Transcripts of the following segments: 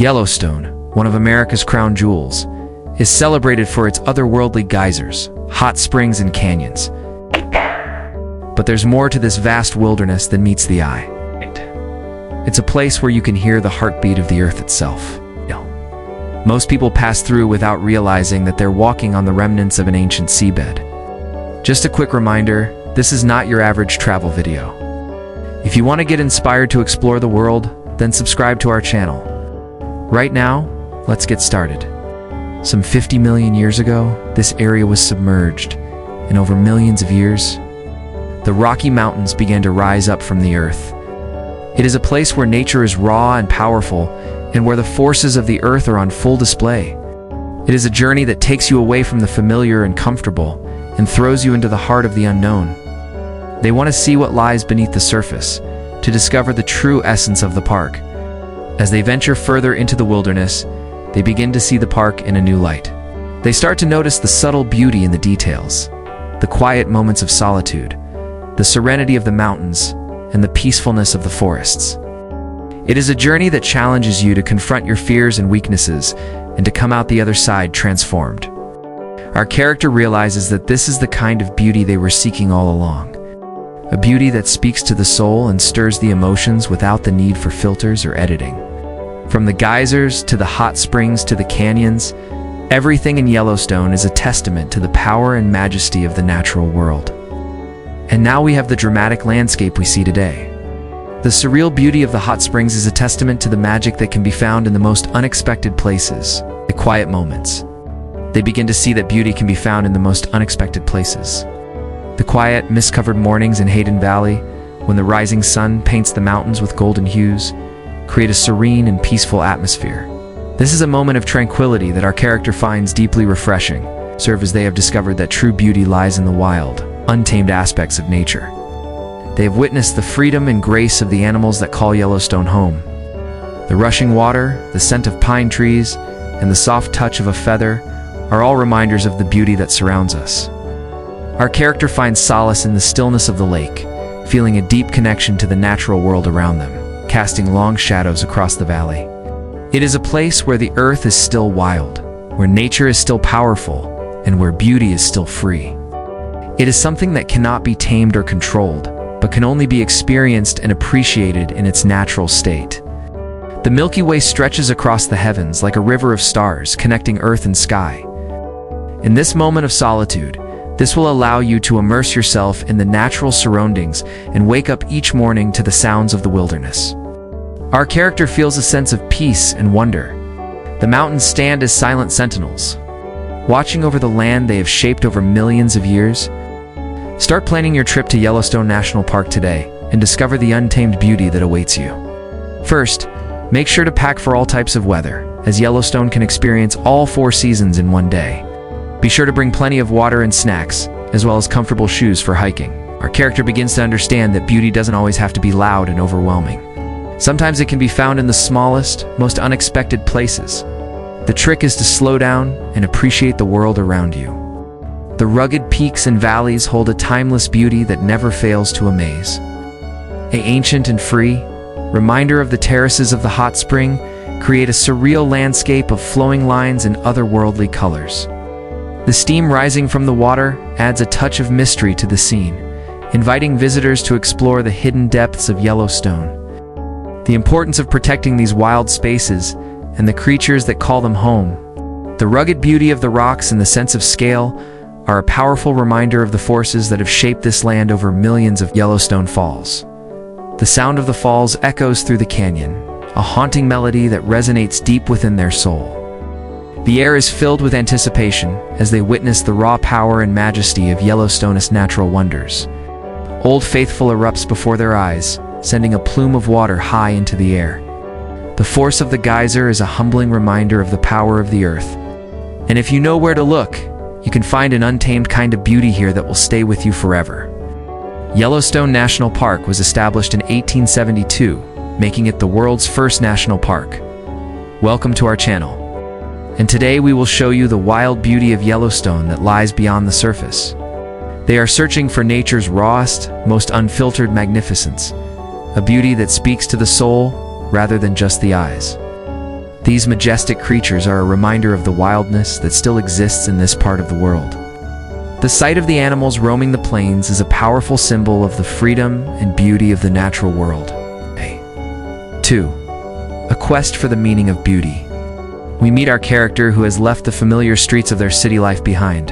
Yellowstone, one of America's crown jewels, is celebrated for its otherworldly geysers, hot springs, and canyons. But there's more to this vast wilderness than meets the eye. It's a place where you can hear the heartbeat of the earth itself. Most people pass through without realizing that they're walking on the remnants of an ancient seabed. Just a quick reminder, this is not your average travel video. If you want to get inspired to explore the world, then subscribe to our channel. Right now, let's get started. Some 50 million years ago, this area was submerged, and over millions of years, the Rocky Mountains began to rise up from the earth. It is a place where nature is raw and powerful, and where the forces of the earth are on full display. It is a journey that takes you away from the familiar and comfortable, and throws you into the heart of the unknown. They want to see what lies beneath the surface, to discover the true essence of the park. As they venture further into the wilderness, they begin to see the park in a new light. They start to notice the subtle beauty in the details, the quiet moments of solitude, the serenity of the mountains, and the peacefulness of the forests. It is a journey that challenges you to confront your fears and weaknesses, and to come out the other side transformed. Our character realizes that this is the kind of beauty they were seeking all along. A beauty that speaks to the soul and stirs the emotions without the need for filters or editing. From the geysers to the hot springs to the canyons, everything in Yellowstone is a testament to the power and majesty of the natural world. And now we have the dramatic landscape we see today. The surreal beauty of the hot springs is a testament to the magic that can be found in the most unexpected places, the quiet moments. They begin to see that beauty can be found in the most unexpected places. The quiet, mist-covered mornings in Hayden Valley, when the rising sun paints the mountains with golden hues, create a serene and peaceful atmosphere. This is a moment of tranquility that our character finds deeply refreshing, as they have discovered that true beauty lies in the wild, untamed aspects of nature. They have witnessed the freedom and grace of the animals that call Yellowstone home. The rushing water, the scent of pine trees, and the soft touch of a feather are all reminders of the beauty that surrounds us. Our character finds solace in the stillness of the lake, feeling a deep connection to the natural world around them, casting long shadows across the valley. It is a place where the earth is still wild, where nature is still powerful, and where beauty is still free. It is something that cannot be tamed or controlled, but can only be experienced and appreciated in its natural state. The Milky Way stretches across the heavens like a river of stars connecting earth and sky. In this moment of solitude, this will allow you to immerse yourself in the natural surroundings and wake up each morning to the sounds of the wilderness. Our character feels a sense of peace and wonder. The mountains stand as silent sentinels, watching over the land they have shaped over millions of years. Start planning your trip to Yellowstone National Park today and discover the untamed beauty that awaits you. First, make sure to pack for all types of weather, as Yellowstone can experience all 4 seasons in one day. Be sure to bring plenty of water and snacks, as well as comfortable shoes for hiking. Our character begins to understand that beauty doesn't always have to be loud and overwhelming. Sometimes it can be found in the smallest, most unexpected places. The trick is to slow down and appreciate the world around you. The rugged peaks and valleys hold a timeless beauty that never fails to amaze. Ancient and free, reminder of the terraces of the hot spring, create a surreal landscape of flowing lines and otherworldly colors. The steam rising from the water adds a touch of mystery to the scene, inviting visitors to explore the hidden depths of Yellowstone. The importance of protecting these wild spaces and the creatures that call them home. The rugged beauty of the rocks and the sense of scale are a powerful reminder of the forces that have shaped this land over millions of Yellowstone Falls. The sound of the falls echoes through the canyon, a haunting melody that resonates deep within their soul. The air is filled with anticipation as they witness the raw power and majesty of Yellowstone's natural wonders. Old Faithful erupts before their eyes, sending a plume of water high into the air. The force of the geyser is a humbling reminder of the power of the earth. And if you know where to look, you can find an untamed kind of beauty here that will stay with you forever. Yellowstone National Park was established in 1872, making it the world's first national park. Welcome to our channel. And today we will show you the wild beauty of Yellowstone that lies beyond the surface. They are searching for nature's rawest, most unfiltered magnificence, a beauty that speaks to the soul rather than just the eyes. These majestic creatures are a reminder of the wildness that still exists in this part of the world. The sight of the animals roaming the plains is a powerful symbol of the freedom and beauty of the natural world. 2. A quest for the meaning of beauty. We meet our character who has left the familiar streets of their city life behind,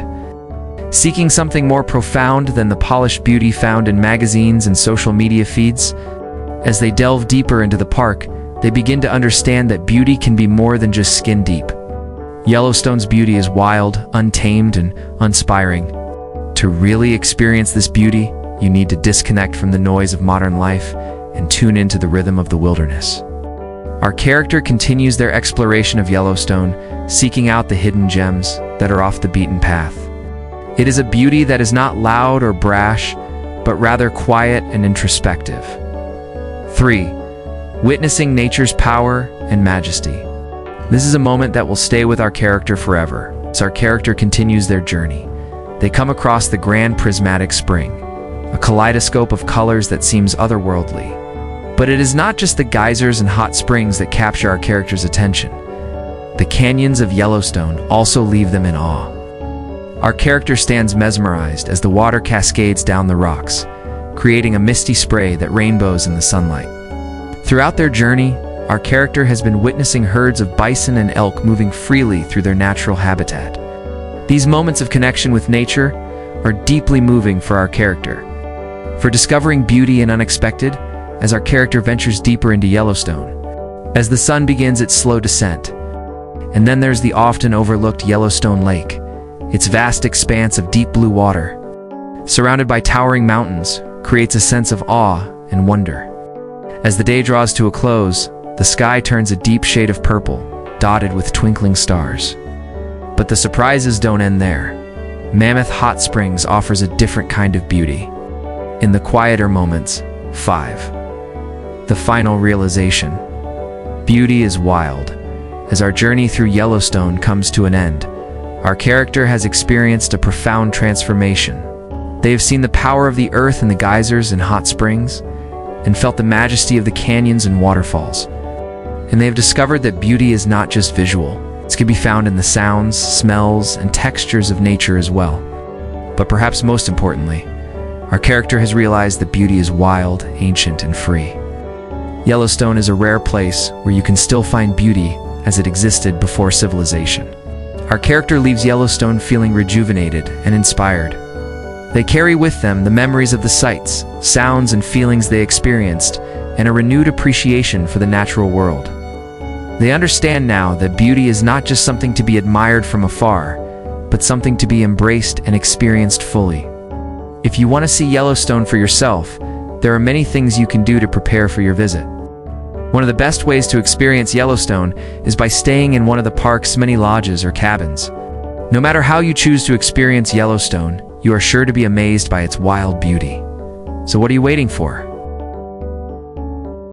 seeking something more profound than the polished beauty found in magazines and social media feeds. As they delve deeper into the park, they begin to understand that beauty can be more than just skin deep. Yellowstone's beauty is wild, untamed, and uninspiring. To really experience this beauty, you need to disconnect from the noise of modern life and tune into the rhythm of the wilderness. Our character continues their exploration of Yellowstone, seeking out the hidden gems that are off the beaten path. It is a beauty that is not loud or brash, but rather quiet and introspective. 3. Witnessing nature's power and majesty. This is a moment that will stay with our character forever. As our character continues their journey, they come across the grand prismatic spring, a kaleidoscope of colors that seems otherworldly. But it is not just the geysers and hot springs that capture our character's attention. The canyons of Yellowstone also leave them in awe. Our character stands mesmerized as the water cascades down the rocks, creating a misty spray that rainbows in the sunlight. Throughout their journey, our character has been witnessing herds of bison and elk moving freely through their natural habitat. These moments of connection with nature are deeply moving for our character. For discovering beauty and unexpected, as our character ventures deeper into Yellowstone, as the sun begins its slow descent. And then there's the often overlooked Yellowstone Lake, its vast expanse of deep blue water, surrounded by towering mountains, creates a sense of awe and wonder. As the day draws to a close, the sky turns a deep shade of purple, dotted with twinkling stars. But the surprises don't end there. Mammoth Hot Springs offers a different kind of beauty. In the quieter moments, 5. The final realization. Beauty is wild. As our journey through Yellowstone comes to an end, our character has experienced a profound transformation. They have seen the power of the earth in the geysers and hot springs, and felt the majesty of the canyons and waterfalls. And they have discovered that beauty is not just visual. It can be found in the sounds, smells, and textures of nature as well. But perhaps most importantly, our character has realized that beauty is wild, ancient, and free. Yellowstone is a rare place where you can still find beauty as it existed before civilization. Our character leaves Yellowstone feeling rejuvenated and inspired. They carry with them the memories of the sights, sounds, and feelings they experienced, and a renewed appreciation for the natural world. They understand now that beauty is not just something to be admired from afar, but something to be embraced and experienced fully. If you want to see Yellowstone for yourself, there are many things you can do to prepare for your visit. One of the best ways to experience Yellowstone is by staying in one of the park's many lodges or cabins. No matter how you choose to experience Yellowstone, you are sure to be amazed by its wild beauty. So what are you waiting for?